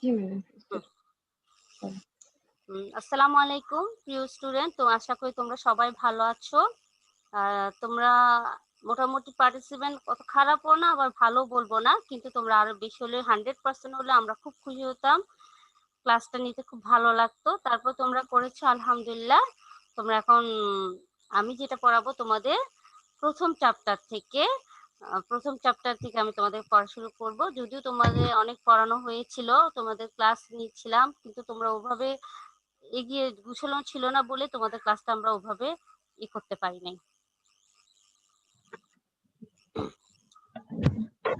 জি madam. আসসালামু আলাইকুম প্রিয় স্টুডেন্ট। তো আশা করি তোমরা সবাই ভালো আছো। তোমরা মোটামুটি পার্টিসিপেন্ট অত খারাপও না আবার ভালো বলবো না, কিন্তু তোমরা আরো বেশি হলে 100% হলে আমরা খুব খুশি হতাম। ক্লাসটা নিতে খুব ভালো লাগতো। তারপর তোমরা করেছো আলহামদুলিল্লাহ। তোমরা এখন আমি যেটা পড়াবো তোমাদের প্রথম চ্যাপ্টার থেকে আমি তোমাদের পড়া শুরু করব। যদিও তোমাদের অনেক পড়ানো হয়েছিল, তোমাদের ক্লাস নিচ্ছিলাম, কিন্তু তোমরা ওভাবে এগিয়ে গুছানো ছিল না বলে তোমাদের ক্লাসটা আমরা ওভাবে করতে পারি নাই।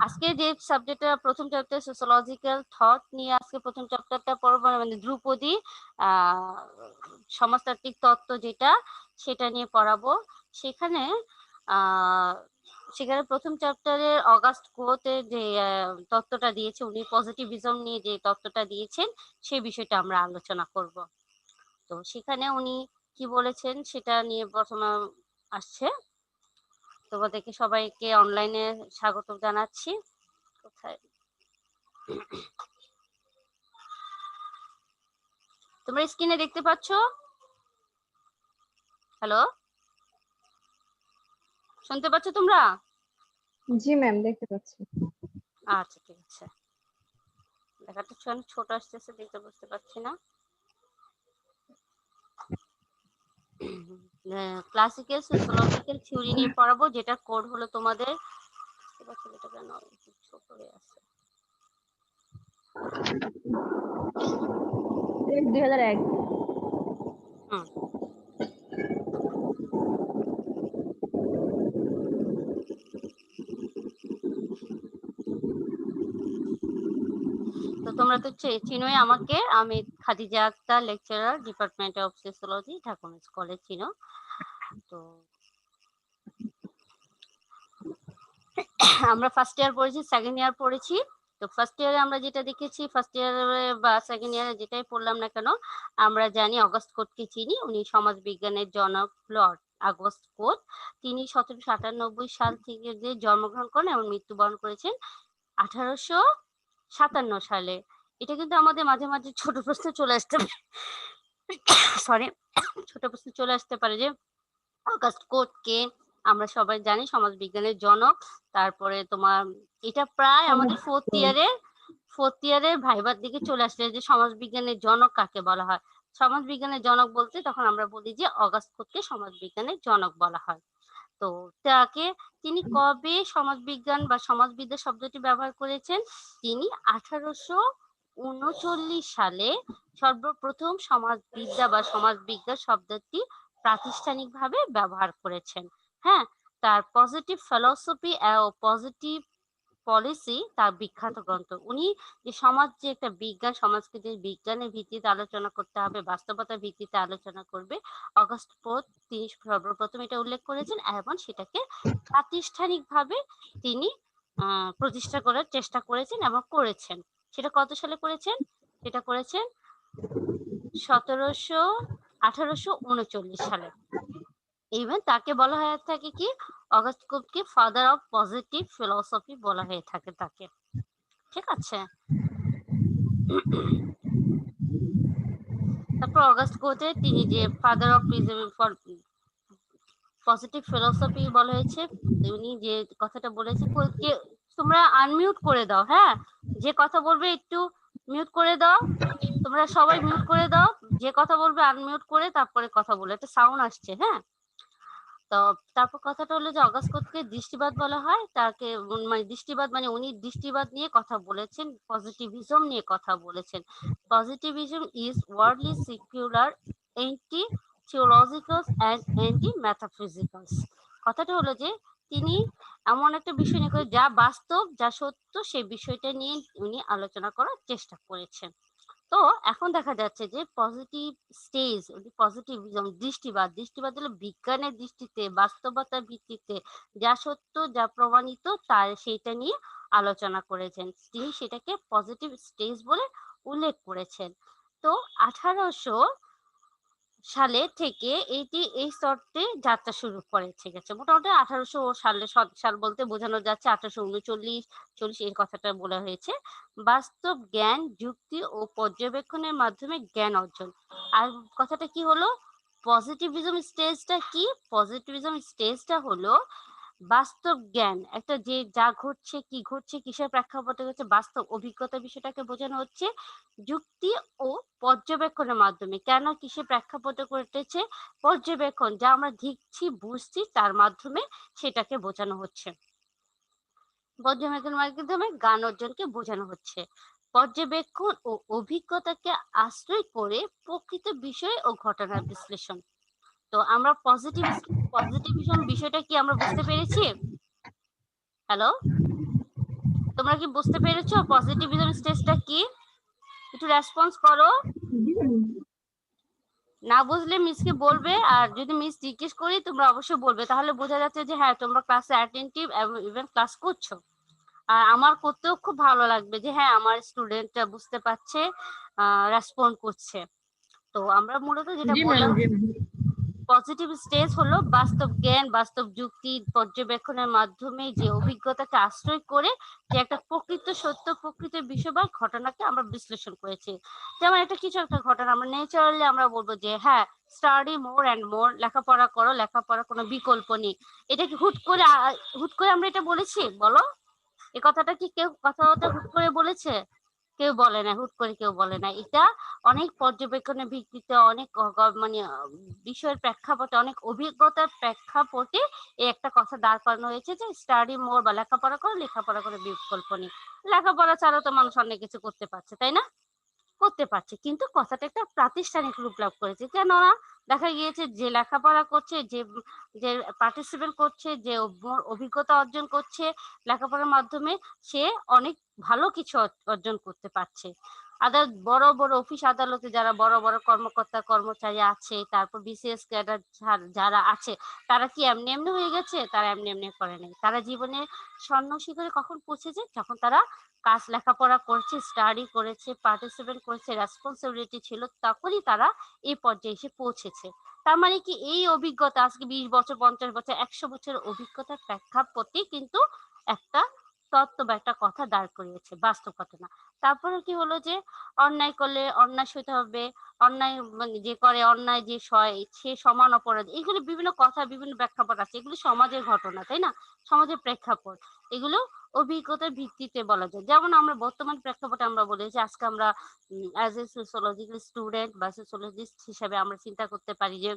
আজকে যে সাবজেক্টটা প্রথম চ্যাপ্টার সোশ্যোলজিক্যাল থট নিয়ে আজকে প্রথম চ্যাপ্টারটা পড়ব, মানে ধ্রুপদী সমাজতাত্ত্বিক তত্ত্ব যেটা, সেটা নিয়ে পড়াবো। সেখানে সেখানে প্রথম চ্যাপ্টারের অগাস্ট কোতে যে তত্ত্বটা দিয়েছে, উনি পজিটিভিজম নিয়ে যে তত্ত্বটা দিয়েছেন সেই বিষয়টা আমরা আলোচনা করব। তো সেখানে উনি কি বলেছেন সেটা নিয়ে প্রথমে আসছে। তোমাদেরকে সবাইকে অনলাইনে স্বাগত জানাচ্ছি। কোথায় তোমরা স্ক্রিনে দেখতে পাচ্ছ? হ্যালো, শুনতে পাচ্ছ তোমরা? জি ম্যাম, দেখতে পাচ্ছি। আচ্ছা, ঠিক আছে। দেখাটা ছোট আসতেছে, দেখতে বুঝতে পারছি না। ক্লাসিক্যাল সোশ্যোলজিক্যাল থিওরি নিয়ে পড়াবো, যেটা কোড হলো তোমাদের ছোট হয়ে আছে 2001। হুম। তো তোমরা তো চিনোই আমাকে, আমি Khadija Akter, lecturer, department of sociology, Dhaka women's college, চিনো। তো আমরা ফার্স্ট ইয়ার পড়েছি, সেকেন্ড ইয়ার পড়েছি। তো ফার্স্ট ইয়ারে আমরা যেটা দেখেছি, ফার্স্ট ইয়ারে বা সেকেন্ড ইয়ারে যেটাই পড়লাম না কেন, আমরা জানি অগাস্ট কোটকে চিনি। উনি সমাজ বিজ্ঞানের জনক লর্ড আগস্ট কোট। তিনি 1797 সাল থেকে যে জন্মগ্রহণ করেন এবং মৃত্যুবরণ করেছেন 1857 সালে। এটা কিন্তু আমাদের মাঝে মাঝে ছোট প্রশ্ন চলে আসতে সরি ছোট প্রশ্ন চলে আসতে পারে যে অগাস্ট কোট কে। আমরা সবাই জানি সমাজ বিজ্ঞানের জনক। তারপরে তোমার এটা প্রায় আমাদের ফোর্থ ইয়ারের ভাইবার দিকে চলে আসছে যে সমাজ বিজ্ঞানের জনক কাকে বলা হয়। সমাজ বিজ্ঞানের জনক বলতে তখন আমরা বলি যে অগাস্ট কোটকে সমাজ বিজ্ঞানের জনক বলা হয়। তো তিনি কবে সমাজবিজ্ঞান বা সমাজবিদ্যা শব্দটি ব্যবহার করেছেন? তিনি 1839 সালে সর্বপ্রথম সমাজবিদ্যা বা সমাজবিজ্ঞান শব্দটি প্রাতিষ্ঠানিকভাবে ব্যবহার করেছেন। হ্যাঁ, তার পজিটিভ ফিলসফি ও পজিটিভ পলিসি তার বিখ্যাত গ্রন্থ। উনি যে সমাজ যে একটা বিজ্ঞান, সমাজকে যে বিজ্ঞানের ভিত্তিতে আলোচনা করতে হবে, বাস্তবতার ভিত্তিতে আলোচনা করবে, অগাস্ট কোট তিনি সর্বপ্রথম এটা উল্লেখ করেছেন এবং সেটাকে প্রাতিষ্ঠানিকভাবে তিনি প্রতিষ্ঠা করার চেষ্টা করেছেন এবং করেছেন। সেটা কত সালে করেছেন? সেটা করেছেন 1839 সালে। ইভেন তাকে বলা হয়ে থাকে কি, অগাস্ট কোটকে ফাদার অফ পজিটিভ ফিলসফি বলা হয়ে থাকে তাকে। ঠিক আছে। তারপর অগাস্ট কোটে তিনি যে ফাদার অফ পজিটিভ ফিলসফি বলা হয়েছে, উনি যে কথাটা বলেছে, তোমরা আনমিউট করে দাও। হ্যাঁ, যে কথা বলবে একটু মিউট করে দাও। তোমরা সবাই মিউট করে দাও, যে কথা বলবে আনমিউট করে তারপরে কথা বলে, একটা সাউন্ড আসছে। হ্যাঁ, তো তারপর কথাটা হলো যে অগাস্ট কোটকে দৃষ্টিবাদ বলা হয়। তাকে মানে দৃষ্টিবাদ মানে উনি দৃষ্টিবাদ নিয়ে কথা বলেছেন, পজিটিভিজম নিয়ে কথা বলেছেন। Positivism is worldly secular, anti theologicals and anti metaphysicals. কথাটা হলো যে তিনি এমন একটা বিষয় নিয়ে যা বাস্তব, যা সত্য, সেই বিষয়টা নিয়ে উনি আলোচনা করার চেষ্টা করেছেন। তো এখন দেখা যাচ্ছে যে পজিটিভ স্টেজ, পজিটিভিজম দৃষ্টিবাদ হলো বিজ্ঞানের দৃষ্টিতে, বাস্তবতার ভিত্তিতে যা সত্য, যা প্রমাণিত তার সেইটা নিয়ে আলোচনা করেছেন। তিনি সেটাকে পজিটিভ স্টেজ বলে উল্লেখ করেছেন। তো সালে থেকে এটি এই স্তরটি যাত্রা শুরু করে, ঠিক আছে। মোটামুটি 1800 সালে, সাল বলতে বোঝানো যাচ্ছে 1839 40 এই কথাটা বলা হয়েছে। বাস্তব জ্ঞান, যুক্তি ও পর্যবেক্ষণের মাধ্যমে জ্ঞান অর্জন। আর কথাটা কি হলো? পজিটিভিজম স্টেজটা কি? পজিটিভিজম স্টেজটা হলো বাস্তব জ্ঞান, একটা যে যা ঘটছে, কি ঘটছে, কিসের প্রেক্ষাপটে হচ্ছে, বাস্তব অভিজ্ঞতা বিষয়টাকে বোঝানো হচ্ছে। যুক্তি ও পর্যবেক্ষণের মাধ্যমে, কেন কিসের প্রেক্ষাপটে ঘটেছে, পর্যবেক্ষণ যা আমরা দেখছি, বুঝছি, তার মাধ্যমে সেটাকে বোঝানো হচ্ছে। পর্যবেক্ষণের মাধ্যমে জ্ঞান অর্জনকে বোঝানো হচ্ছে। পর্যবেক্ষণ ও অভিজ্ঞতাকে আশ্রয় করে প্রকৃত বিষয় ও ঘটনার বিশ্লেষণ। তো আমরা পজিটিভিজম বিষয়টা কি আমরা বুঝতে পেরেছি? হ্যালো, তোমরা কি বুঝতে পেরেছো পজিটিভিজম স্টেজটা কি? একটু রেসপন্স করো। না বুঝলে মিসকে বলবে, আর যদি মিস জিজ্ঞেস করি তোমরা অবশ্যই বলবে, তাহলে বোঝা যাচ্ছে যে হ্যাঁ তোমরা ক্লাসে অ্যাটেন্টিভ এবং ইভেন ক্লাস করছো। আর আমার করতেও খুব ভালো লাগবে যে হ্যাঁ আমার স্টুডেন্টরা বুঝতে পারছে, রেসপন্ড করছে। তো আমরা মূলত যেটা বললাম, পজিটিভ স্টেজ হলো বাস্তব জ্ঞান, বাস্তব যুক্তি, পর্যবেক্ষণের মাধ্যমে যে অভিজ্ঞতাকে আশ্রয় করে যে একটা প্রকৃত সত্য, প্রকৃত বিষয় বা ঘটনাকে আমরা বিশ্লেষণ করেছি। যেমন একটা কিছু একটা ঘটনা আমরা ন্যাচারালি আমরা বলবো যে হ্যাঁ স্টাডি মোর অ্যান্ড মোর, লেখাপড়া করো, লেখাপড়া কোনো বিকল্প নেই। এটা কি হুট করে আমরা এটা বলেছি? বলো, এই কথাটা কি কেউ কথাটা হুট করে বলেছে? কেউ বলে না, হুট করে কেউ বলে না। এটা অনেক পর্যবেক্ষণের ভিত্তিতে, অনেক মানে বিষয়ের প্রেক্ষাপটে, অনেক অভিজ্ঞতার প্রেক্ষাপটে এই একটা কথা দাঁড় করানো হয়েছে যে স্টাডি মোর বা লেখাপড়া করো, লেখাপড়া করে বিকল্প নেই। লেখাপড়া ছাড়াও তো মানুষ অনেক কিছু করতে পারছে, তাই না? করতে পারছে, কিন্তু কথাটা একটা প্রাতিষ্ঠানিক রূপ লাভ করেছে। কেননা দেখা গিয়েছে যে লেখাপড়া করছে, যে যে পার্টিসিপেট করছে, যে অভিজ্ঞতা অর্জন করছে লেখাপড়ার মাধ্যমে, সে অনেক ভালো কিছু অর্জন করতে পারছে। বড় বড় অফিস আদালতে যারা বড় বড় কর্মকর্তা কর্মচারী আছে, তারপর বিসিএস ক্যাডার যারা আছে, তারা কি এমনি এমনি হয়ে গেছে? তারা এমনি এমনি করে নাই। তারা জীবনে স্বর্ণ শিখরে কখন পৌঁছেছে? যখন তারা কাজ লেখাপড়া করছে, স্টাডি করেছে, পার্টিসিপেট করেছে, রেসপন্সিবিলিটি ছিল, তখনই তারা এই পর্যায়ে এসে পৌঁছেছে। তার মানে কি এই অভিজ্ঞতা আজকে 20 বছর, 50 বছর, 100 বছরের অভিজ্ঞতার প্রেক্ষাপটে কিন্তু একটা তত্ত্ব বা একটা কথা দাঁড় করিয়েছে, বাস্তব ঘটনা। তারপরে কি হলো যে অন্যায় করলে অন্যায় সইতে হবে, অন্যায় মানে যে করে অন্যায় যে সয় সে সমান অপরাধ, এগুলো বিভিন্ন কথা, বিভিন্ন প্রেক্ষাপট আছে, এগুলো সমাজের ঘটনা, তাই না? সমাজের প্রেক্ষাপট, এগুলো অভিজ্ঞতার ভিত্তিতে বলা যায়। যেমন আমরা বর্তমান প্রেক্ষাপটে আমরা বলি যে আজকে আমরা অ্যাজ এ সোশ্যোলজিক্যাল স্টুডেন্ট বা সোশ্যোলজিস্ট হিসেবে আমরা চিন্তা করতে পারি যে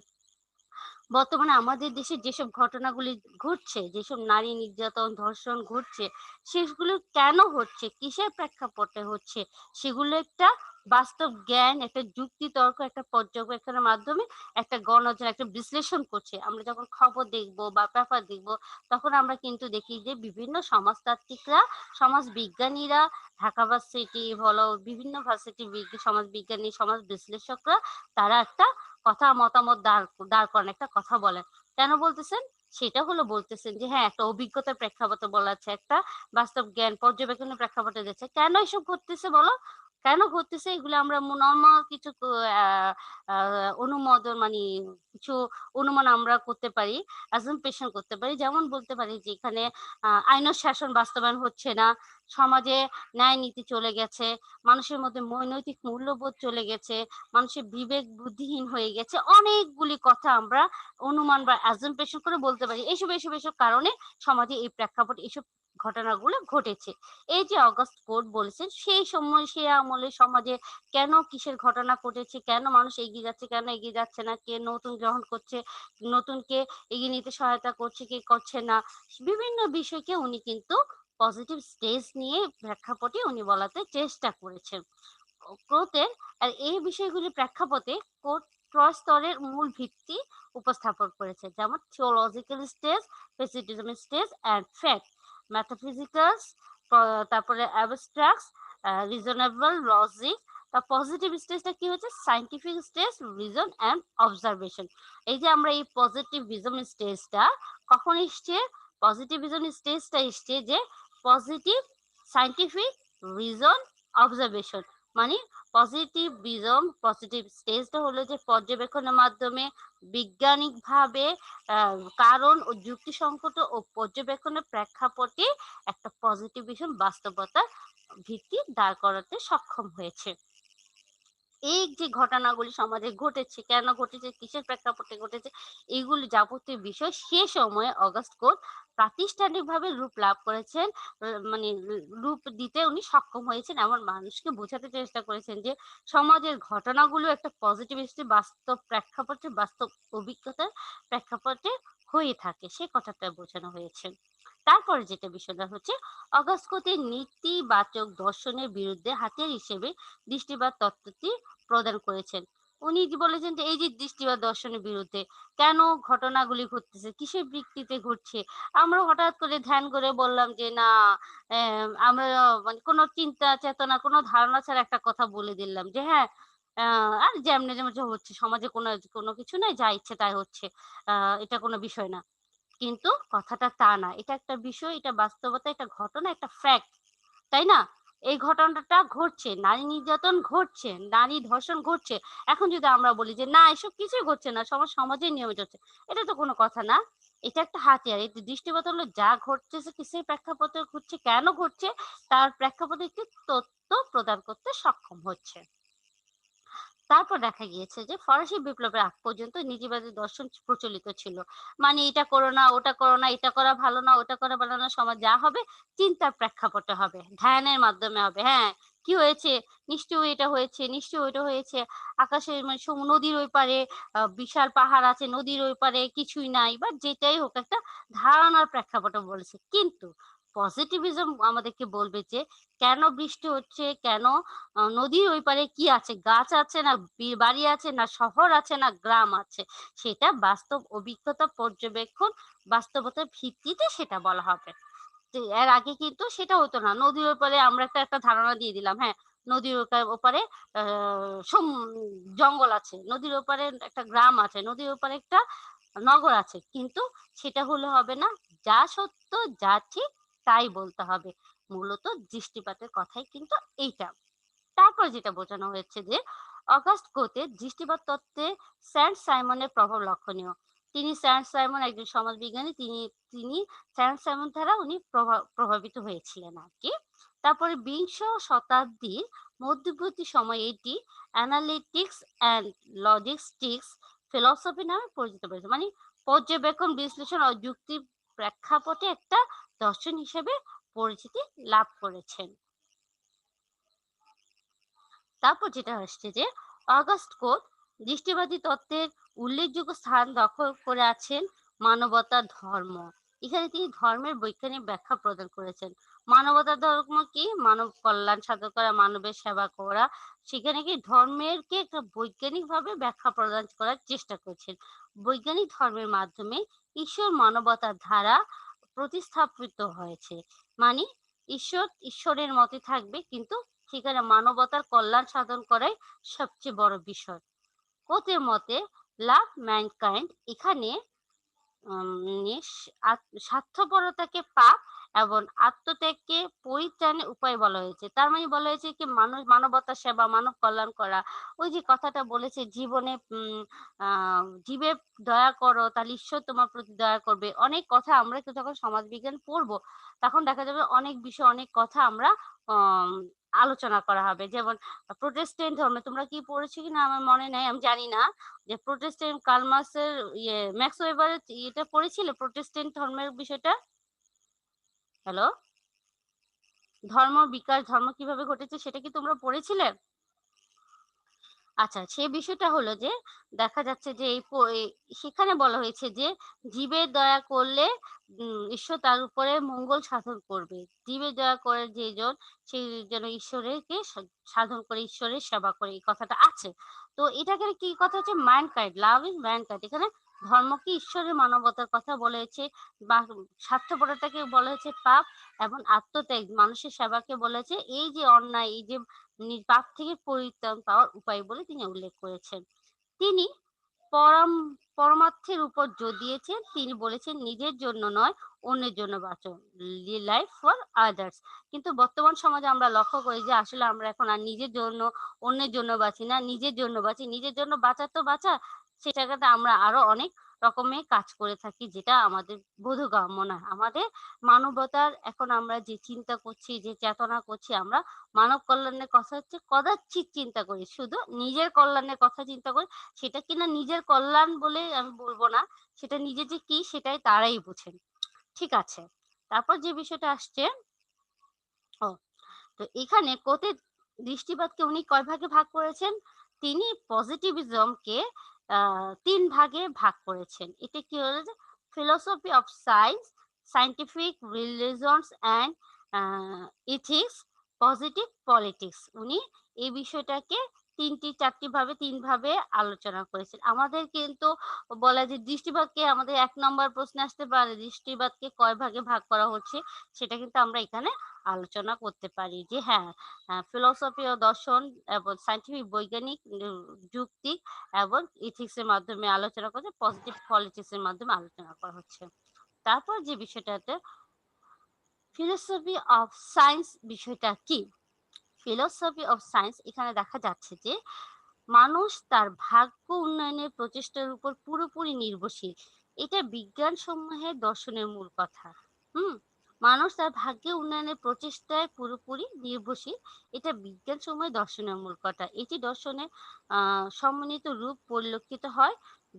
বর্তমানে আমাদের দেশে যেসব ঘটনাগুলি ঘটছে, যেসব নারী নির্যাতন, ধর্ষণ ঘটছে, সেগুলো কেন হচ্ছে, কিসের প্রেক্ষাপটে হচ্ছে, সেগুলো একটা বাস্তব জ্ঞান, একটা যুক্তি তর্ক, একটা পর্যবেক্ষণের মাধ্যমে একটা গণজন একটা বিশ্লেষণ করছে। আমরা যখন খবর দেখবো বা পেপার দেখবো, তখন আমরা কিন্তু দেখি যে বিভিন্ন সমাজতাত্ত্বিকরা, সমাজ বিজ্ঞানীরা, ঢাকা ভার্সিটি বলো, বিভিন্ন ভার্সিটি সমাজ বিজ্ঞানী, সমাজ বিশ্লেষকরা, তারা একটা কথা মতামত দাঁড় করান, একটা কথা বলেন। কেন বলতেছেন? সেটা হলো বলতেছেন যে হ্যাঁ একটা অভিজ্ঞতার প্রেক্ষাপটে বলা আছে, একটা বাস্তব জ্ঞান পর্যবেক্ষণের প্রেক্ষাপটে যাচ্ছে। কেন এসব ঘটতেছে বলো? কেন ঘটতেছে? এগুলো আমরা নরমাল কিছু অনুমোদন মানে কিছু অনুমান আমরা করতে পারি, অ্যাজাম্পশন করতে পারি। যেমন বলতে পারি যে এখানে আইন শাসন বাস্তবায়ন হচ্ছে না, সমাজে ন্যায় নীতি চলে গেছে, মানুষের মধ্যে নৈতিক মূল্যবোধ চলে গেছে, মানুষের বিবেক বুদ্ধিহীন হয়ে গেছে। অনেকগুলি কথা আমরা অনুমান বা অ্যাজাম্পশন করে বলতে পারি এসব কারণে সমাজে এই প্রেক্ষাপট, এসব ঘটনাগুলো ঘটেছে। এই যে অগাস্ট কোর্ট বলেছেন, সেই সময় সে আমলে সমাজে কেন কিসের ঘটনা ঘটেছে, কেন মানুষ এগিয়ে যাচ্ছে, কেন এগিয়ে যাচ্ছে না, কে নতুন গ্রহণ করছে, নতুনকে এগিয়ে নিতে সহায়তা করছে, কে করছে না, বিভিন্ন বিষয়কে উনি কিন্তু পজিটিভ স্টেজ নিয়ে প্রেক্ষাপটে উনি বলাতে চেষ্টা করেছেন। গ্রোথের আর এই বিষয়গুলির প্রেক্ষাপটে কোর্ট ত্রয় স্তরের মূল ভিত্তি উপস্থাপন করেছে, যেমন theological stage, positivism stage and fact, metaphysicals, তারপরে অ্যাবস্ট্রাক্টস, রিজনেবল লজিক। তা পজিটিভ স্টেজটা কি হচ্ছে? Scientific stage, reason and observation. এই যে আমরা এই পজিটিভিজম স্টেজটা কখন এসছে? পজিটিভিজম স্টেজটা এসছে যে পজিটিভ, সাইন্টিফিক, রিজন, অবজারভেশন, মানে পজিটিভ স্টেজটা হলো যে পর্যবেক্ষণের মাধ্যমে বিজ্ঞানিকভাবে কারণ ও যুক্তিসঙ্গত ও পর্যবেক্ষণের প্রেক্ষাপটে একটা পজিটিভিজম বাস্তবতার ভিত্তি দাঁড় করাতে সক্ষম হয়েছে। এই যে ঘটনাগুলি সমাজে ঘটেছে, কেন ঘটেছে, কিসের প্রেক্ষাপটে ঘটেছে, এইগুলি যাবতীয় বিষয় সে সময়ে অগাস্ট কোট প্রাতিষ্ঠানিকভাবে রূপ লাভ করেছেন। মানে রূপ দিতে উনি সক্ষম হয়েছেন, এমন মানুষকে বোঝাতে চেষ্টা করেছেন যে সমাজের ঘটনাগুলো একটা পজিটিভিস্টিক বাস্তব প্রেক্ষাপটে, বাস্তব অভিজ্ঞতার প্রেক্ষাপটে হয়ে থাকে, সে কথাটা বোঝানো হয়েছে। তারপরে যেটা বিষয়টা হচ্ছে, অগাস্ট কোটের নীতিবাচক দর্শনের বিরুদ্ধে হাতিয়ার হিসেবে দৃষ্টিবাদ তত্ত্বটি প্রদান করেছেন। উনি যে বলেছেন যে এই যে দৃষ্টিবাদ দর্শনের বিরুদ্ধে কেন ঘটনাগুলি ঘটতেছে, কিসের ভিত্তিতে ঘটছে, আমরা হঠাৎ করে ধ্যান করে বললাম যে না, আমরা মানে কোনো চিন্তা চেতনা কোনো ধারণা ছাড়া একটা কথা বলে দিলাম যে হ্যাঁ, আর যেমনি যেমন হচ্ছে সমাজে কোনো কোনো কিছু নাই, যা ইচ্ছে তাই হচ্ছে, এটা কোনো বিষয় না। কিন্তু কথাটা তা না, এটা একটা বিষয়, এটা বাস্তবতা, এটা ঘটনা, একটা ফ্যাক্ট, তাই না? এই ঘটনাটা ঘটছে, নারী নির্যাতন ঘটছে, নারী ধর্ষণ ঘটছে। এখন যদি আমরা বলি যে না এসব কিছুই ঘটছে না, সমাজের নিয়মে চলছে, এটা তো কোনো কথা না। এটা একটা হাতিয়ার। এই দৃষ্টিপাত হলো যা ঘটতেছে কিসের প্রেক্ষাপটে ঘটছে, কেন ঘটছে, তার প্রেক্ষাপটে একটি তথ্য প্রদান করতে সক্ষম হচ্ছে। তারপর দেখা গিয়েছে যে ফরাসি বিপ্লবের আগ পর্যন্ত নীতিবাদী দর্শন প্রচলিত ছিল। মানে এটা করো না, ওটা করো না, এটা করা ভালো না, ওটা করা ভালো না, সমাজ যা হবে চিন্তার প্রেক্ষাপটে হবে, ধ্যানের মাধ্যমে হবে। হ্যাঁ, কি হয়েছে, নিশ্চয়ই এটা হয়েছে, নিশ্চয়ই ওইটা হয়েছে। আকাশে মানে নদীর ওই পারে বিশাল পাহাড় আছে, নদীর ওই পারে কিছুই নাই, বা যেটাই হোক একটা ধারণার প্রেক্ষাপটে বলেছে। কিন্তু পজিটিভিজম আমাদেরকে বলবে যে কেন বৃষ্টি হচ্ছে, কেন নদীর ওই পারে কি আছে, গাছ আছে না বাড়ি আছে না শহর আছে না গ্রাম আছে, সেটা বাস্তব অভিজ্ঞতা পর্যবেক্ষণ বাস্তবতার ভিত্তিতে সেটা বলা হবে। যে এর আগে কিন্তু সেটা হতো না, নদীর ওপারে আমরা একটা ধারণা দিয়ে দিলাম, হ্যাঁ নদীর ওপারে জঙ্গল আছে, নদীর ওপারে একটা গ্রাম আছে, নদীর ওপারে একটা নগর আছে, কিন্তু সেটা হলে হবে না, যা সত্য যা ঠিক তাই বলতে হবে। মূলত দৃষ্টিপাতের কথাই কিন্তু এইটা। তারপর যেটা বোঝানো হয়েছে যে অগাস্ট কোতে দৃষ্টিবাদ তত্ত্বে স্যান্ট সাইমনের প্রভাব লক্ষণীয়। স্যান্ট সাইমন একজন সমাজবিজ্ঞানী, তিনি স্যান্ট সাইমন দ্বারা উনি প্রভাবিত হয়েছিলেন আর কি। তারপরে বিংশ শতাব্দীর মধ্যবর্তী সময়ে এটি অ্যানালিটিক্স অ্যান্ড লজিস্টিক্স ফিলসফি নামে পরিচিত হয়েছে। মানে পর্যবেক্ষণ, বিশ্লেষণ ও যুক্তি প্রেক্ষাপটে একটা দর্শন হিসেবে পরিচিতি লাভ করেছেন। তারপর যেটা আসছে যে অগাস্ট কোট দৃষ্টিবাদী তত্ত্বের উল্লেখযোগ্য স্থান দখল করে আছেন মানবতা ধর্ম। এখানে তিনি ধর্মের বৈজ্ঞানিক ব্যাখ্যা প্রদান করেছেন। মানবতা ধর্ম কি, মানব কল্যাণ সাধন করা, মানবের সেবা করা, সেখানে কি ধর্মের কে একটা বৈজ্ঞানিক ভাবে ব্যাখ্যা প্রদান করার চেষ্টা করেছেন। বৈজ্ঞানিক ধর্মের মাধ্যমে ঈশ্বর মানবতার ধারা প্রতিস্থাপিত হয়েছে। মানে ঈশ্বরের মতে থাকবে, কিন্তু সেখানে মানবতার কল্যাণ সাধন করাই সবচেয়ে বড় বিষয়। কোতের মতে লাভ ম্যানকাইন্ড এখানে স্বার্থপরতাকে পাপ এবং আত্মত্যাগকে পরিত্রাণের উপায় বলা হয়েছে। তার মানে বলা হয়েছে কি মানুষ মানবতার সেবা, মানব কল্যাণ করা। ওই যে কথাটা বলেছে জীবনে জীবের দয়া করো তাহলে ঈশ্বর তোমার প্রতি দয়া করবে। অনেক কথা আমরা যখন সমাজবিজ্ঞান পড়বো তখন দেখা যাবে অনেক বিষয়, অনেক কথা আমরা আহ আলোচনা করা হবে। যেমন প্রোটেস্ট্যান্ট ধর্মে তোমরা কি পড়েছো কিনা আমার মনে নেই, আমি জানি না, যে প্রোটেস্ট্যান্ট কার্ল মার্কসের ম্যাক্স ওয়েবারের এটা পড়েছিলে প্রোটেস্ট্যান্ট ধর্মের বিষয়টা? হ্যালো, ধর্ম বিকাশ, ধর্ম কিভাবে ঘটেছে সেটা কি তোমরা পড়েছিলে? আচ্ছা, সে বিষয়টা হলো যে দেখা যাচ্ছে যে সেখানে বলা হয়েছে যে জীবের দয়া করলে ঈশ্বর তার উপরে মঙ্গল সাধন করবে। জীবের দয়া করে যেজন সে যেন ঈশ্বরকে সাধন করে, ঈশ্বরের সেবা করে, এই কথাটা আছে। তো এটাকে কি কথা হচ্ছে, ম্যানকাইন্ড, লাভ ইজ ম্যানকাইন্ড। এখানে ধর্মকে ঈশ্বরের মানবতার কথা বলেছে, বা স্বার্থপরতাকে বলা হয়েছে পাপ, এবং আত্মত্যাগ মানুষের সেবাকে বলেছে এই যে অন্যায়, এই যে পাপ থেকে পরিত্রাণ পাওয়ার উপায় বলে তিনি উল্লেখ করেছেন। তিনি পরম পরমার্থের উপর জোর দিয়েছেন। তিনি বলেছেন নিজের জন্য নয়, অন্যের জন্য বাঁচো, লাইফ ফর আদার্স। কিন্তু বর্তমান সমাজে আমরা লক্ষ্য করি যে আসলে আমরা এখন আর নিজের জন্য অন্যের জন্য বাঁচি না, নিজের জন্য বাঁচি। নিজের জন্য বাঁচা তো বাঁচা, সে জায়গাতে আমরা আরো অনেক রকমের কাজ করে থাকি, যেটা আমাদের বোধগম্য না। আমাদের মানবতার এখন আমরা যে চিন্তা করছি, যে চেতনা করছি, আমরা মানব কল্যাণের কথা হচ্ছে কদাচিৎ চিন্তা করি, শুধু নিজের কল্যাণের কথা চিন্তা করি। সেটা কিনা নিজের কল্যাণ বলে আমি বলবো না, সেটা নিজে যে কি সেটাই তারাই বুঝেন। ঠিক আছে, তারপর যে বিষয়টা আসছে, ও তো এখানে কোতে দৃষ্টিপাতকে উনি কয় ভাগে ভাগ করেছেন? তিনি পজিটিভিজমকে 3 ভাগে ভাগ করেছেন। এটা কি হলো যে philosophy of science, scientific রিলিজনস and ethics, positive politics. উনি এই বিষয়টাকে 3টি ভাবে 3 ভাবে আলোচনা করেছেন। আমাদের কিন্তু বলা যে দৃষ্টিপাতকে আমাদের 1 নম্বর প্রশ্নে আসতে পারে, দৃষ্টিপাতকে কয় ভাগে ভাগ করা হচ্ছে, সেটা কিন্তু আমরা এখানে আলোচনা করতে পারি যে হ্যাঁ, ফিলোসফি ও দর্শন এবং সায়েন্টিফিক বৈজ্ঞানিক যুক্তি এবং ইথিক্স এর মাধ্যমে আলোচনা করছে, পজিটিভ পলিটিক্স এর মাধ্যমে আলোচনা করা হচ্ছে। তারপর যে বিষয়টাতে ফিলোসফি অফ সায়েন্স বিষয়টা কি? ফিলোসফি অফ সায়েন্স এখানে দেখা যাচ্ছে যে মানুষ তার ভাগ্য উন্নয়নের প্রচেষ্টার উপর পুরোপুরি নির্ভরশীল। এটা বিজ্ঞান সমূহের দর্শনের মূল কথা। মানুষ তার ভাগ্যে উন্নয়নের প্রচেষ্টায় পুরোপুরি নির্ভরশীল, এটা বিজ্ঞান সমূহের দর্শনের মূল কথা। এটি দর্শনের সমন্বিত রূপ পরিলক্ষিত হয়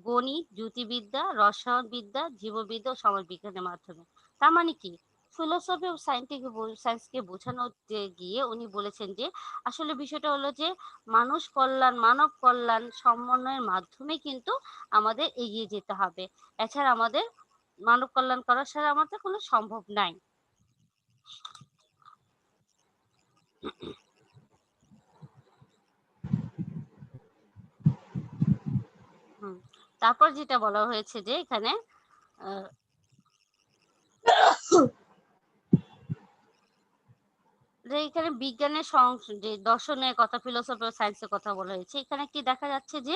গণিত, জ্যোতির্বিদ্যা, রসায়নবিদ্যা, জীববিদ্যা ও সমাজবিজ্ঞানের মাধ্যমে। তার মানে কি, ফিলোসফি অফ সায়েন্সকে বোঝানোতে গিয়ে উনি বলেছেন যে আসলে বিষয়টা হলো যে মানুষ কল্যাণ, মানব কল্যাণ সমন্বয়ের মাধ্যমে কিন্তু আমাদের এগিয়ে যেতে হবে। এছাড়া আমাদের মানব কল্যাণ করা ছাড়া আমাদের কোনো সম্ভব নাই। তারপর যেটা বলা হয়েছে যে এখানে যে এখানে বিজ্ঞানের যে দর্শনের কথা, ফিলোসফি ও সায়েন্সের কথা বলা হয়েছে, এখানে কি দেখা যাচ্ছে যে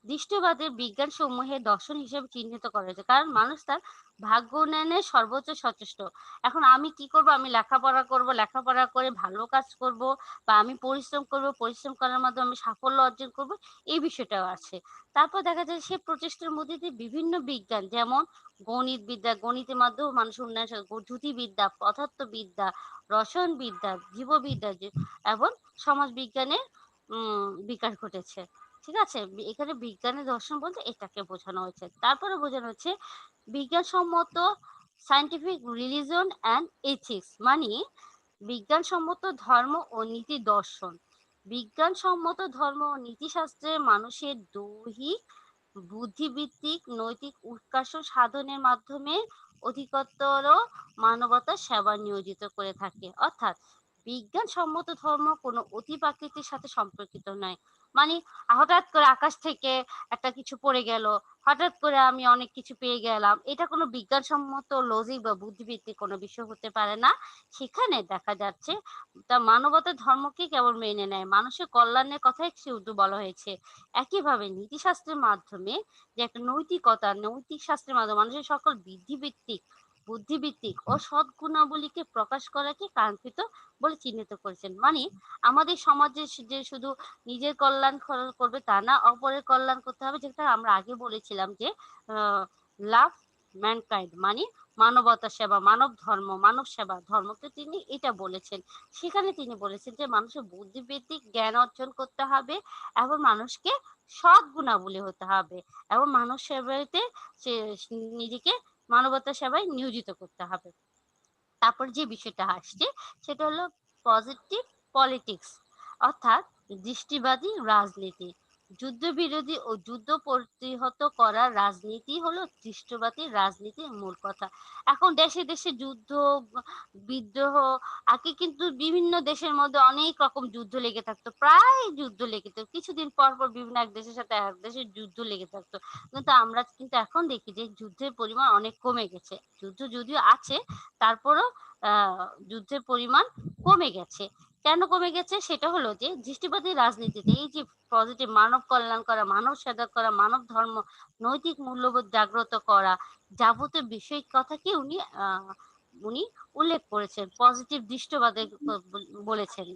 দৃষ্টিবাদের বিজ্ঞান সমূহের দর্শন হিসেবে চিহ্নিত করা হয়েছে, কারণ মানুষ তার ভাগ্য উন্নয়নের সর্বোচ্চ সচেষ্ট। এখন আমি কি করব? আমি লেখাপড়া করব, লেখাপড়া করে ভালো কাজ করব, বা আমি পরিশ্রম করব, পরিশ্রম করার মাধ্যমে আমি সাফল্য অর্জন করব, এই বিষয়টাও আছে। তারপর দেখা যায় সে প্রচেষ্টার মধ্যে দিয়ে বিভিন্ন বিজ্ঞান, যেমন গণিত বিদ্যা, গণিতের মাধ্যমে মানুষের উন্নয়ন, জ্যোতির্বিদ্যা, পদার্থবিদ্যা, রসায়নবিদ্যা, জীববিদ্যা এবং সমাজবিজ্ঞানের বিকাশ ঘটেছে। ঠিক আছে, এখানে বিজ্ঞানের দর্শন বলতে এটাকে বোঝানো হয়েছে। তারপরে বোঝানো হচ্ছে বিজ্ঞানসম্মত সায়েন্টিফিক রিলিজন অ্যান্ড এথিক্স, মানে বিজ্ঞানসম্মত ধর্ম ও নীতি দর্শন। বিজ্ঞানসম্মত ধর্ম ও নীতিশাস্ত্রে মানুষের দৈহিক, বুদ্ধিভিত্তিক নৈতিক উৎকর্ষ সাধনের মাধ্যমে অধিকতর মানবতার সেবা নিয়োজিত করে থাকে। অর্থাৎ বিজ্ঞানসম্মত ধর্ম কোনো অতি প্রাকৃতির সাথে সম্পর্কিত নয়। মানে হঠাৎ করে আকাশ থেকে একটা কিছু পড়ে গেল, হঠাৎ করে আমি অনেক কিছু পেয়ে গেলাম, এটা কোনো বিজ্ঞানসম্মত লজিক বা বুদ্ধিভিত্তিক কোনো বিষয় হতে পারে না। সেখানে দেখা যাচ্ছে তা মানবতার ধর্মকে কেবল মেনে নেয়, মানুষের কল্যাণের কথাই শুধু বলা হয়েছে। একইভাবে নীতিশাস্ত্রের মাধ্যমে যে একটা নৈতিকতা, নৈতিক শাস্ত্রের মাধ্যমে মানুষের সকল বুদ্ধিভিত্তিক ও সৎ গুণাবলীকে প্রকাশ করাকে কাঙ্ক্ষিত বলে চিহ্নিত করেছেন। মানে আমাদের সমাজে যে শুধু নিজের কল্যাণ করবে তা না, অপরের কল্যাণ করতে হবে, যেটা আমরা আগে বলেছিলাম যে লাভ ম্যানকাইন্ড, মানে মানবতা সেবা, মানব ধর্ম, মানব সেবা ধর্মকে তিনি এটা বলেছেন। সেখানে তিনি বলেছেন যে মানুষের বুদ্ধিভিত্তিক জ্ঞান অর্জন করতে হবে এবং মানুষকে সৎ গুণাবলী হতে হবে এবং মানুষ সেবাতে সে নিজেকে মানবতা সেবায় নিয়োজিত করতে হবে। তারপর যে বিষয়টা আসছে সেটা হলো পজিটিভ পলিটিক্স, অর্থাৎ দৃষ্টিবাদী রাজনীতি। যুদ্ধবিরোধী ও যুদ্ধ প্রতিহত করার রাজনীতি হলো দৃষ্টিবাদী রাজনীতির মূল কথা। এখন দেশে দেশে যুদ্ধ, বিদ্রোহ, আগে কিন্তু বিভিন্ন দেশের মধ্যে অনেক রকম যুদ্ধ লেগে থাকতো, প্রায় যুদ্ধ লেগে থাকতো, কিছুদিন পর পর বিভিন্ন এক দেশের সাথে এক দেশের যুদ্ধ লেগে থাকতো। কিন্তু আমরা কিন্তু এখন দেখি যে যুদ্ধের পরিমাণ অনেক কমে গেছে। যুদ্ধ যদিও আছে, তারপরও যুদ্ধের পরিমাণ কমে গেছে। কেন কমে গেছে সেটা হলো যে দৃষ্টিবাদী রাজনীতিতে এই যে পজিটিভ মানব কল্যাণ করা, মানব সেবা করা, মানব ধর্ম, নৈতিক মূল্যবোধ জাগ্রত করা, যাবতীয় বিষয় কথাকে উনি উল্লেখ করেছেন, পজিটিভ দৃষ্টিবাদে বলেছেন।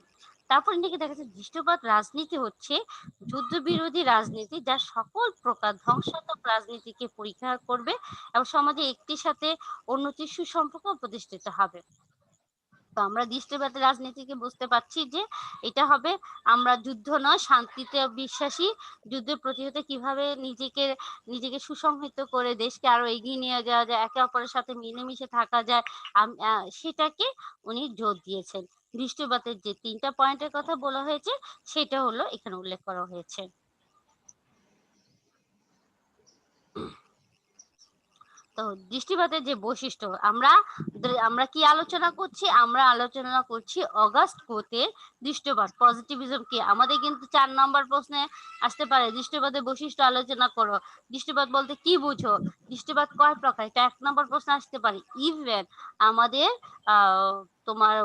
তারপর নাকি দেখা যাচ্ছে দৃষ্টিবাদ রাজনীতি হচ্ছে যুদ্ধবিরোধী রাজনীতি, যা সকল প্রকার ধ্বংসাত্মক রাজনীতিকে পরিহার করবে এবং সমাজে একটির সাথে অন্যটির সুসম্পর্ক প্রতিষ্ঠিত হবে। তো আমরা দৃষ্টিবাদী রাজনীতিকে বুঝতে পারছি যে এটা হবে আমরা যুদ্ধ নয় শান্তিতে বিশ্বাসী, যুদ্ধের প্রতিহতে কিভাবে নিজেকে সুসংহত করে দেশকে আরো এগিয়ে নিয়ে যাওয়া যায়, একে অপরের সাথে মিলেমিশে থাকা যায়, সেটাকে উনি জোর দিয়েছেন। দৃষ্টিবাদের যে 3টা পয়েন্টের কথা বলা হয়েছে সেটা হলো এখানে উল্লেখ করা হয়েছে। তো দৃষ্টিবাদের যে বৈশিষ্ট্য আমরা কি আলোচনা করছি, আমরা আলোচনা করছি অগাস্ট কোতের দৃষ্টিবাদ পজিটিভিজম কি। আমাদের কিন্তু 4 নম্বর প্রশ্নে আসতে পারে দৃষ্টিবাদের বৈশিষ্ট্য আলোচনা করো, দৃষ্টিবাদ বলতে কি বুঝো, দৃষ্টিবাদ কয় প্রকার, এটা 1 নম্বর প্রশ্ন আসতে পারে। ইভেন আমাদের তোমার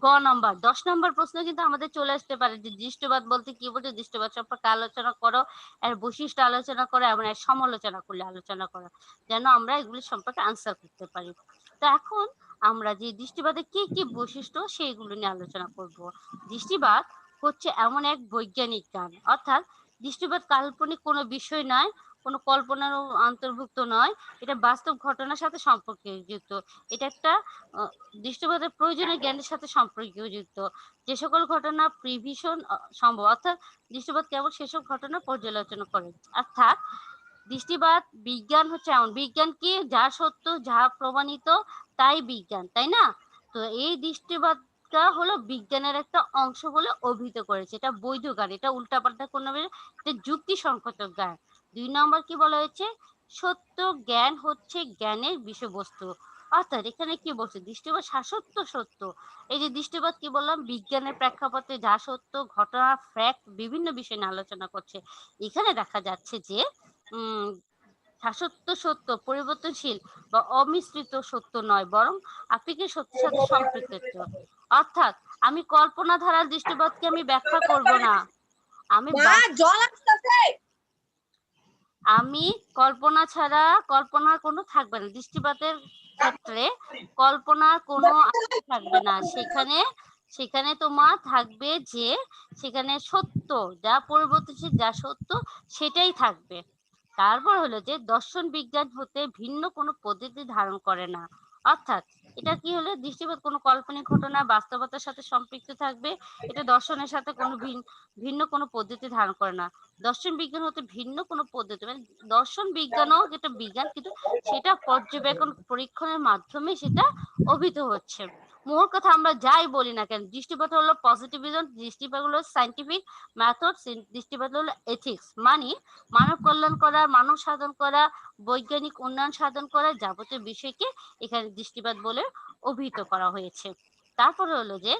গ নাম্বার 10 নম্বর প্রশ্ন কিন্তু আমাদের চলে আসতে পারে যে দৃষ্টিবাদ বলতে কি বোঝো, দৃষ্টিবাদ সম্পর্কে আলোচনা করো, এর বৈশিষ্ট্য আলোচনা করো এবং এর সমালোচনা করলে আলোচনা করো, যেন আমরা এগুলি সম্পর্কে আনসার করতে পারি। তো এখন আমরা যে দৃষ্টিবাদের কি কি বৈশিষ্ট্য সেইগুলো নিয়ে আলোচনা করব। দৃষ্টিবাদ হচ্ছে এমন এক বৈজ্ঞানিক জ্ঞান, অর্থাৎ দৃষ্টিবাদ কাল্পনিক কোনো বিষয় নয়, কোনো কল্পনার অন্তর্ভুক্ত নয়, এটা বাস্তব ঘটনার সাথে সম্পর্কযুক্ত। এটা একটা দৃষ্টিবাদের প্রয়োজনীয় জ্ঞানের সাথে সম্পর্কযুক্ত। যে সকল ঘটনা প্রিভিশন সম্ভব, অর্থাৎ দৃষ্টিবাদ কেবল সেসব ঘটনা পর্যালোচনা করে। অর্থাৎ দৃষ্টিবাদ বিজ্ঞান হচ্ছে এমন বিজ্ঞান কি যা সত্য যা প্রমাণিত তাই বিজ্ঞান, তাই না? তো এই দৃষ্টিবাদটা হলো বিজ্ঞানের একটা অংশ বলে অভিহিত করেছে, এটা বৈধ জ্ঞান, এটা উল্টাপাল্টা কোনো এটা যুক্তিসঙ্গত জ্ঞান। 2 নম্বর কি বলা হয়েছে, সত্য জ্ঞান হচ্ছে জ্ঞানের বিষয়বস্তু। অর্থাৎ এখানে কি বলছে, দৃষ্টিবাদ শাসত্ব সত্য, এই যে দৃষ্টিবাদ কি বললাম বিজ্ঞানের প্রেক্ষাপটে যা সত্য ঘটনা ফ্যাক্ট বিভিন্ন বিষয় নিয়ে আলোচনা করছে। এখানে দেখা যাচ্ছে যে শাসত্ব সত্য পরিবর্তনশীল বা অমিশ্রিত সত্য নয়, বরং আপেক্ষিক সত্যের সাথে সম্পৃক্ত। অর্থাৎ আমি কল্পনা ধারার দৃষ্টিবাদকে আমি ব্যাখ্যা করব না, আমি কল্পনা ছাড়া কল্পনার কোনো থাকবে না, দৃষ্টিবাদের ক্ষেত্রে কল্পনার কোনো থাকবে না, সেখানে তোমার থাকবে যে সেখানে সত্য যা পরিবর্তনশীল যা সত্য সেটাই থাকবে। তারপর হলো যে দর্শন বিজ্ঞান হতে ভিন্ন কোনো পদ্ধতি ধারণ করে না, অর্থাৎ এটা কি হলো দৃষ্টিবাদ কোনো কাল্পনিক ঘটনা বাস্তবতার সাথে সম্পৃক্ত থাকবে, এটা দর্শনের সাথে কোনো ভিন্ন কোনো পদ্ধতি ধারণ করে না। দর্শন বিজ্ঞান হতে ভিন্ন কোনো পদ্ধতি মানে দর্শন বিজ্ঞানও যেটা বিজ্ঞান কিন্তু সেটা পর্যবেক্ষণ পরীক্ষণের মাধ্যমে সেটা অভিহিত হচ্ছে। মোর কথা আমরা যাই বলি না কেন, দৃষ্টিপাত হলো পজিটিভিজম, দৃষ্টিপাত হলো সায়েন্টিফিক মেথড, দৃষ্টিপাত হলো এথিক্স, মানে মানব কল্যাণ করা, মানব সাধন করা, বৈজ্ঞানিক উন্নয়ন সাধন করা যাবতীয় বিষয়কে এখানে দৃষ্টিপাত বলে অভিহিত করা হয়েছে। তারপরে হলো যে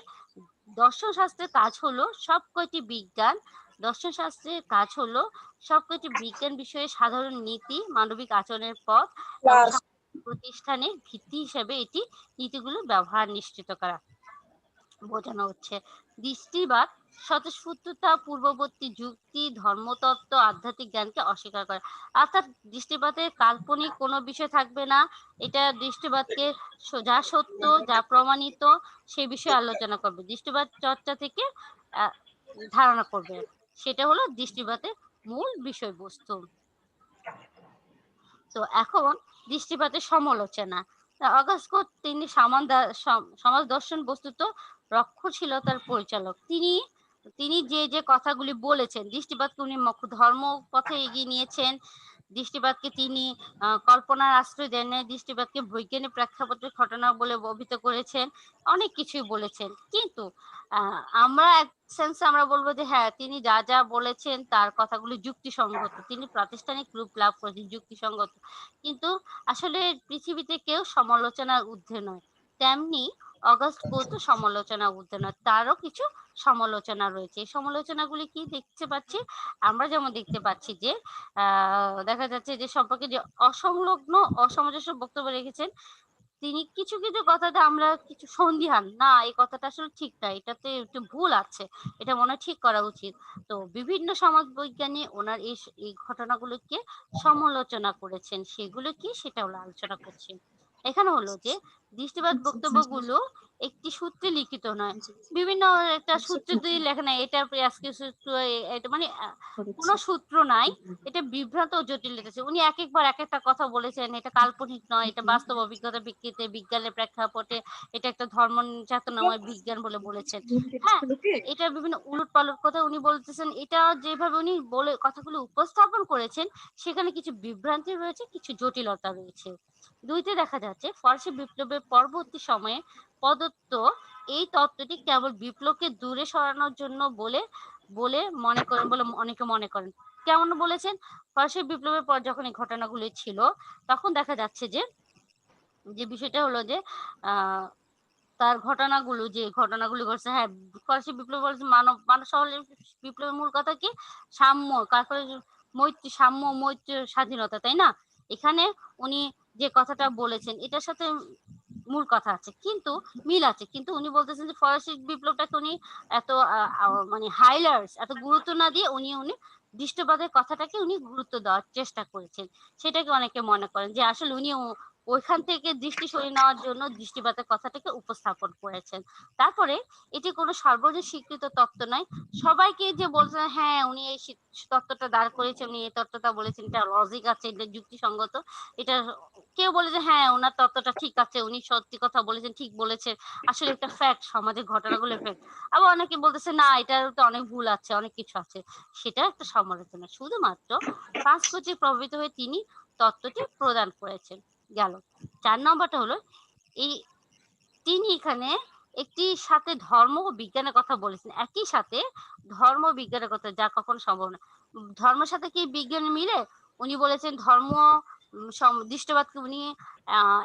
দর্শন শাস্ত্রের কাজ হলো সবকটি বিজ্ঞান, দর্শন শাস্ত্রের কাজ হলো সবকটি বিজ্ঞান বিষয়ে সাধারণ নীতি, মানবিক আচরণের পথ এবং প্রতিষ্ঠানের ভিত্তি হিসেবে এটি নীতিগুলো ব্যবহার নিশ্চিত করা বোঝানো হচ্ছে। দৃষ্টিবাদ স্বতঃস্ফূর্ততা পূর্ববর্তী যুক্তি ধর্মতত্ত্ব আধ্যাত্মিক জ্ঞানকে অস্বীকার করে, অর্থাৎ দৃষ্টিবাদে কাল্পনিক কোনো বিষয় থাকবে না, এটা দৃষ্টিবাদকে যা সত্য যা প্রমাণিত সেই বিষয়ে আলোচনা করবে, দৃষ্টিবাদ চর্চা থেকে ধারণা করবে, সেটা হলো দৃষ্টিবাদের মূল বিষয়বস্তু। তো এখন দৃষ্টিপাতের সমালোচনা, অগাস্ট কোট তিনি সমাজ দর্শন বস্তুত রক্ষণশীলতার পরিচালক, তিনি যে কথাগুলি বলেছেন দৃষ্টিপাতকে উনি ধর্ম পথে এগিয়ে নিয়েছেন, দৃষ্টিবাদকে তিনি কল্পনার আশ্রয় দেন নাই, দৃষ্টিবাদকে বৈজ্ঞানিক প্রেক্ষাপটের ঘটনা বলে অভিহিত করেছেন, অনেক কিছুই বলেছেন। কিন্তু আমরা এক সেন্সে আমরা বলবো যে হ্যাঁ তিনি যা যা বলেছেন তার কথাগুলি যুক্তিসঙ্গত, তিনি প্রাতিষ্ঠানিক রূপ লাভ করেছেন যুক্তিসঙ্গত, কিন্তু আসলে পৃথিবীতে কেউ সমালোচনার ঊর্ধ্বে নয়, তেমনি অগাস্ট কোটও সমালোচনা ঊর্ধ্বে নয়, তারও কিছু সমালোচনা রয়েছে। এই সমালোচনাগুলি কি দেখতে পাচ্ছি আমরা, যেমন দেখতে পাচ্ছি যে দেখা যাচ্ছে যে সম্পর্কে যে অসংলগ্ন অসামঞ্জস্য বক্তব্য রেখেছেন তিনি কিছু কিছু কথাতে আমরা কিছু সন্দিহান, না এই কথাটা আসলে ঠিক না, এটাতে একটু ভুল আছে, এটা মনে হয় ঠিক করা উচিত। তো বিভিন্ন সমাজ বিজ্ঞানী ওনার এই ঘটনাগুলোকে সমালোচনা করেছেন, সেগুলো কি সেটা হলো আলোচনা করছি। এখানে হলো যে দৃষ্টিবাদ বক্তব্যগুলো একটি সূত্রে লিখিত নয়, বিভিন্ন একটা সূত্র দিয়ে লেখা নাই, এটা আজকে সূত্র এটা মানে কোনো সূত্র নাই, এটা বিভ্রান্ত ও জটিল লেগেছে। উনি এক একবার এক একটা কথা বলেছেন, এটা কাল্পনিক নয়, এটা বাস্তব অভিজ্ঞতার ভিত্তিতে বিজ্ঞানের প্রেক্ষাপটে এটা একটা ধর্ম চেতনাময় বিজ্ঞান বলে বলেছেন। হ্যাঁ, এটা বিভিন্ন উলট পালট কথা উনি বলতেছেন, এটা যেভাবে উনি বলে কথাগুলো উপস্থাপন করেছেন সেখানে কিছু বিভ্রান্তি রয়েছে, কিছু জটিলতা রয়েছে। দুইতে দেখা যাচ্ছে ফরাসি বিপ্লবের পরবর্তী সময়ে প্রদত্ত এই তত্ত্বটি কেবল বিপ্লবকে দূরে সরানোর জন্য বলে বলে মনে করেন বলে অনেকে মনে করেন। কেমন বলেছেন? ফরাসি বিপ্লবের পর যখন এই ঘটনাগুলি ছিল তখন দেখা যাচ্ছে যে বিষয়টা হলো যে তার যে ঘটনাগুলি ঘটছে, হ্যাঁ ফরাসি বিপ্লব বলছে মানব সমাজের বিপ্লবের মূল কথা কি? সাম্য, তারপরে মৈত্রী, সাম্য, মৈত্রী, স্বাধীনতা, তাই না? এখানে উনি যে কথাটা বলেছেন এটার সাথে মূল কথা আছে, কিন্তু মিল আছে, কিন্তু উনি বলতেছেন যে ফরাসি বিপ্লবটাকে উনি এত মানে হাইলাইটস এত গুরুত্ব না দিয়ে উনি দৃষ্টিবাদের কথাটাকে উনি গুরুত্ব দেওয়ার চেষ্টা করেছেন। সেটাকে অনেকে মনে করেন যে আসলে উনি ওইখান থেকে দৃষ্টি সরিয়ে নেওয়ার জন্য দৃষ্টিবাদের কথাটাকে উপস্থাপন করেছেন। তারপরে এটি কোনো সর্বজন স্বীকৃত তত্ত্ব নয়। সবাইকে যে বলছেন হ্যাঁ উনি এই তত্ত্বটা দাঁড় করেছেন, উনি এই তত্ত্বটা বলেছেন, এটা লজিক আছে, এটা যুক্তিসঙ্গত, এটা কেউ বলে যে হ্যাঁ ওনার তত্ত্বটা ঠিক আছে, উনি সত্যি কথা বলেছেন, ঠিক বলেছেন, আসলে একটা ফ্যাক্ট, সমাজের ঘটনাগুলো ফ্যাক্ট। আবার অনেকে বলতেছে না এটার তো অনেক ভুল আছে, অনেক কিছু আছে, সেটা একটা সমালোচনা। শুধুমাত্র ফ্রান্স কর্তৃক প্রভাবিত হয়ে তিনি তত্ত্বটি প্রদান করেছেন। গেল 4 নম্বরটা হলো তিনি এখানে একটি সাথে ধর্ম ও বিজ্ঞানের কথা বলেছেন, একই সাথে ধর্ম বিজ্ঞানের কথা, যা কখনো সম্ভব না। ধর্মের সাথে কি বিজ্ঞান মিলে? উনি বলেছেন ধর্ম দৃষ্টিবাদকে উনি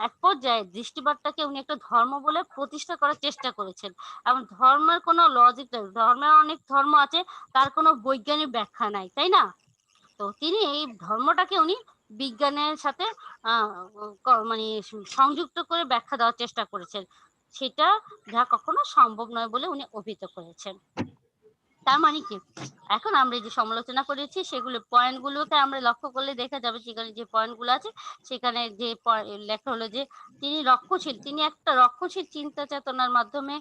এক পর্যায়ে দৃষ্টিবাদটাকে উনি একটা ধর্ম বলে প্রতিষ্ঠা করার চেষ্টা করেছেন, এবং ধর্মের কোনো লজিক নেই, ধর্মের অনেক ধর্ম আছে, তার কোনো বৈজ্ঞানিক ব্যাখ্যা নাই, তাই না? তো তিনি এই ধর্মটাকে উনি বিজ্ঞানের সাথে মানে সংযুক্ত করে ব্যাখ্যা দেওয়ার চেষ্টা করেছেন, সেটা যা কখনো সম্ভব নয় বলে উনি অভিহিত করেছেন। তার মানে কি, এখন আমরা যে সমালোচনা করেছি সেগুলো পয়েন্টগুলোকে আমরা লক্ষ্য করলে দেখা যাবে সেখানে যে পয়েন্টগুলো আছে সেখানে যে লেখা হলো যে তিনি রক্ষশীল, তিনি একটা রক্ষশীল চিন্তা চেতনার মাধ্যমে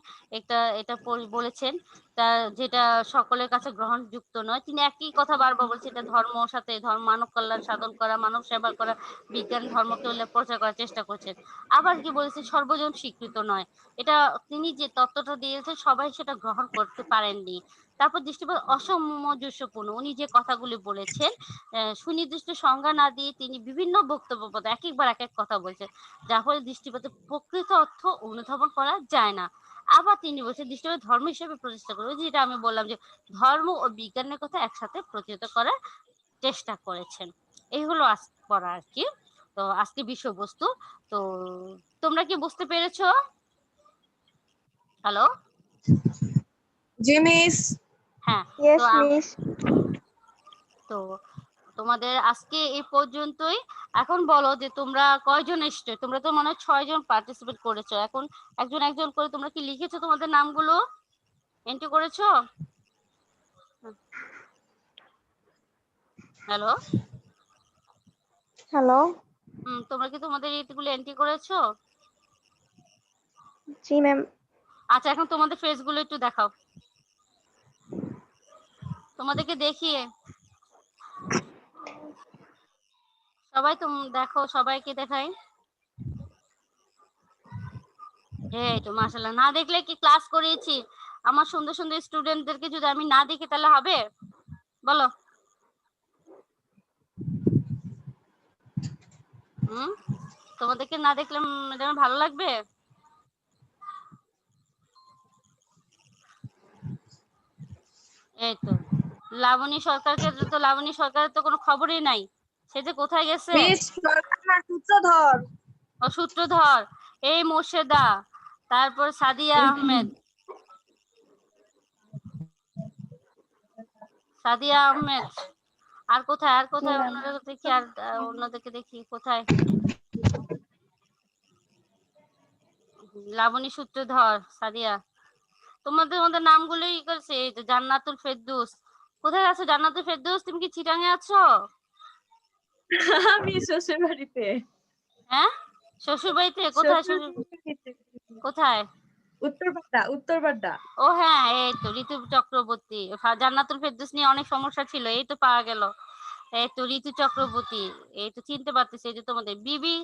এটা বলেছেন, তা যেটা সকলের কাছে গ্রহণযুক্ত নয়। তিনি একই কথা বারবার বলছেন, এটা ধর্মর সাথে মানব কল্যাণ সাধন করা, মানব সেবা করা, বিজ্ঞান ধর্মকে প্রচার করার চেষ্টা করছেন। আবার কি বলেছে, সর্বজন স্বীকৃত নয়, এটা তিনি যে তত্ত্বটা দিয়েছেন সবাই সেটা গ্রহণ করতে পারেননি। তারপর দৃষ্টিবাদ অসামঞ্জস্যপূর্ণ, উনি যে কথাগুলি বলেছেন সুনির্দিষ্ট সংজ্ঞা না দিয়ে তিনি বিভিন্ন বক্তব্য এক একবার এক এক কথা বলছেন, যার ফলে দৃষ্টিবাদের প্রকৃত অর্থ অনুধাবন করা যায় না। আবার তিনি বলছেন দৃষ্টিবাদ ধর্ম হিসেবে প্রতিষ্ঠা করে, যেটা আমি বললাম যে ধর্ম ও বিজ্ঞানের কথা একসাথে প্রতিহত করার চেষ্টা করেছেন। এই হলো আজকে পড়া আর কি, তো আজকে বিষয়বস্তু। তো তোমরা কি বুঝতে পেরেছো? হ্যালো? জি মিস। হ্যাঁ, ইয়েস মিস। তো তোমাদের আজকে এই পর্যন্তই। এখন বলো যে তোমরা কয়জন এসছো? তোমরা তো মনে হয় 6 জন পার্টিসিপেট করেছো, এখন একজন একজন করে তোমরা কি লিখেছো তোমাদের নামগুলো, এন্ট্রি করেছো? হ্যালো? হ্যালো। তোমরা কি তোমাদের এইগুলো এন্ট্রি করেছো? জি ম্যাম। আচ্ছা, এখন তোমাদের ফেসগুলো একটু দেখাও, তোমাদেরকে দেখিয়ে সবাই দেখো, সবাইকে দেখাই। হ্যাঁ, তো মাশাআল্লাহ, না দেখলে কি ক্লাস করিয়েছি? আমার সুন্দর সুন্দর স্টুডেন্টদেরকে যদি আমি না দেখি তাহলে হবে? বলো। তোমাদেরকে না দেখলে ম্যাডাম ভালো লাগবে? এই তো লাবণী সরকারের তো কোনো খবরই নাই, সে যে কোথায় গেছে। মিস সরকার না, সূত্রধর। ও সূত্রধর, এই মোর্শেদা, তারপর সাদিয়া আহমেদ, আর কোথায় অন্যদের দেখি, আর অন্যদেরকে দেখি কোথায়। লাবণী সূত্রধর, সাদিয়া। তোমাদের মধ্যে নামগুলোই করছে, এই তো জান্নাতুল ফেরদৌস। কোথায় আছো জান্নাতুল ফেরদৌস? তুমি কি চিটাঙে আছো? আমি শ্বশুর বাড়িতে। হ্যাঁ, শ্বশুর বাড়িতে? কোথায় কোথায়? উত্তরপাড়া। ও হ্যাঁ, এই তো ঋতু চক্রবর্তী। জান্নাতুল ফেরদৌস নিয়ে অনেক সমস্যা ছিল, এই তো পাওয়া গেল। এই তো ঋতু চক্রবর্তী, এই তো চিনতে পারতেছি। এই যে তোমাদের বিবি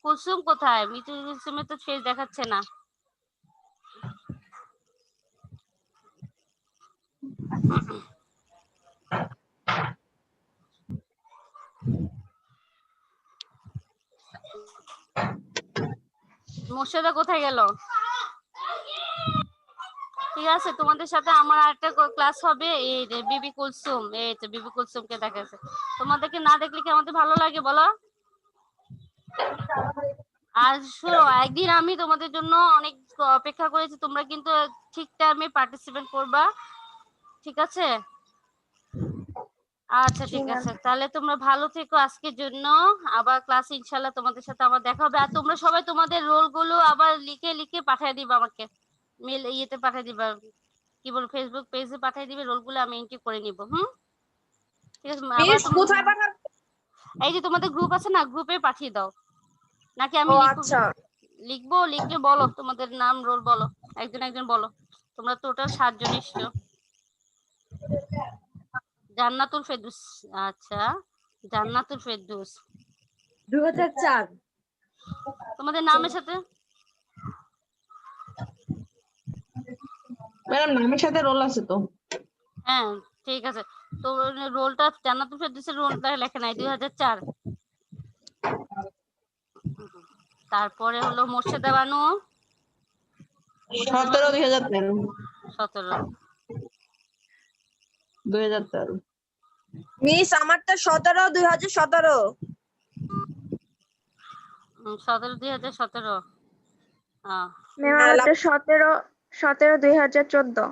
কুলসুম কোথায়? বিবি কুলসুমের তো ফেস দেখাচ্ছে না। মোর্শেদা কোথায় গেল? ঠিক আছে, তোমাদের সাথে আমার আরেকটা ক্লাস হবে, এই যে বিবি কুলসুম। এই তো বিবি কুলসুমকে দেখাচ্ছে। তোমাদেরকে না দেখলে কি আমাদের ভালো লাগে বলো? আর শোনো, একদিন আমি তোমাদের জন্য অনেক অপেক্ষা করেছি, তোমরা কিন্তু ঠিক টাইমে পার্টিসিপেট করবা, ঠিক আছে? আচ্ছা ঠিক আছে, তাহলে তোমরা ভালো থেকো আজকের জন্য। আবার ক্লাসে ইনশাল্লাহ তোমাদের সাথে আবার দেখা হবে। আর তোমরা সবাই তোমাদের রোল গুলো আবার লিখে লিখে পাঠিয়ে দিবা আমাকে, মেল ইয়েতে পাঠিয়ে দিবা, কি বল, ফেসবুক পেজে পাঠিয়ে দিবে রোল গুলো, আমি এন্ট্রি করে নিব। ঠিক আছে। আবার মিস কোথায় পাঠাবো? এই যে তোমাদের গ্রুপ আছে না, গ্রুপে পাঠিয়ে দাও। নাকি আমি ও আচ্ছা। লিখবো? লিখলে বলো তোমাদের নাম রোল বলো, একজন একজন বলো। তোমরা টোটাল 7 জন এসছো। জান্নাতুল ফেরদৌস, আচ্ছা জান্নাতুল ফেরদৌস 2004। তোমাদের নামের সাথে? ম্যাডাম নামের সাথে রোল আছে তো। হ্যাঁ ঠিক আছে, তো রোলটা জান্নাতুল ফেরদৌসের রোলটা লেখা নাই 2004। তারপরে হলো মোর্শেদা বানু 17 17। 2013 মিস আমারটা 17 2017। 17 2017। ম্যাম আমারটা 17 2014।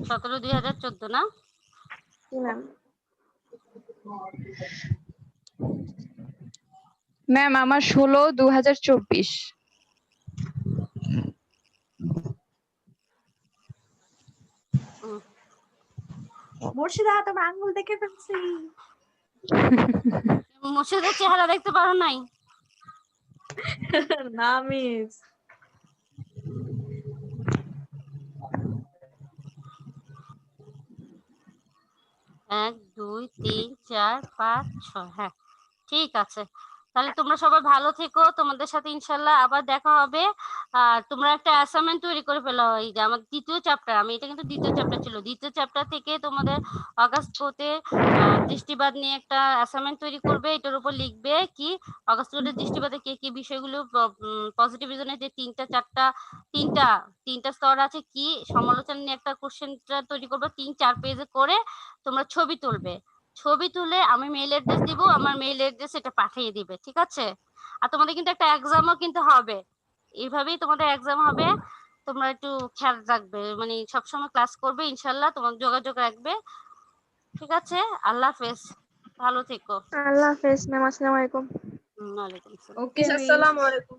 17 2014 না? জি ম্যাম। ম্যাম আমার 16 2024। মুর্শিদা তোমার আঙ্গুল দেখে ফেলছি। মোর্শেদার চেহারা দেখতে পারো নাই? না মিস। 1 2 3 4 5 6। হ্যাঁ ঠিক আছে, তাহলে তোমরা সবাই ভালো থেকো, তোমাদের সাথে ইনশাল্লাহ আবার দেখা হবে। আর তোমরা একটা অ্যাসাইনমেন্ট তৈরি করে ফেলো, এই যে আমার দ্বিতীয় চ্যাপ্টার, আমি এটা কিন্তু দ্বিতীয় চ্যাপ্টার ছিল, দ্বিতীয় চ্যাপ্টার থেকে তোমাদের অগাস্ট কোতে দৃষ্টিবাদ নিয়ে একটা অ্যাসাইনমেন্ট তৈরি করবে। এটার উপর লিখবে কি অগাস্ট কোটের দৃষ্টিবাদে কি কি বিষয়গুলো, পজিটিভ রিজনের যে তিনটা স্তর আছে, কি সমালোচনা নিয়ে একটা কোশ্চেনটা তৈরি করবে 3-4 পেজে করে। তোমরা ছবি তুলবে, ছবি তুলে আমি মেইল অ্যাড্রেস দিব, আমার মেইল অ্যাড্রেস এটা পাঠিয়ে দিবে, ঠিক আছে? আর তোমাদের কিন্তু একটা এক্সামও কিন্তু হবে, এইভাবেই তোমাদের এক্সাম হবে। তোমরা একটু খেয়াল রাখবে, মানে সবসময় ক্লাস করবে ইনশাল্লাহ, তোমার যোগাযোগ রাখবে, ঠিক আছে? আল্লাহ হাফেজ, ভালো থেকো। আল্লাহ হাফেজ ম্যাম। আসসালামু আলাইকুম। ওয়ালাইকুম আসসালাম। ওকে, আসসালামু আলাইকুম।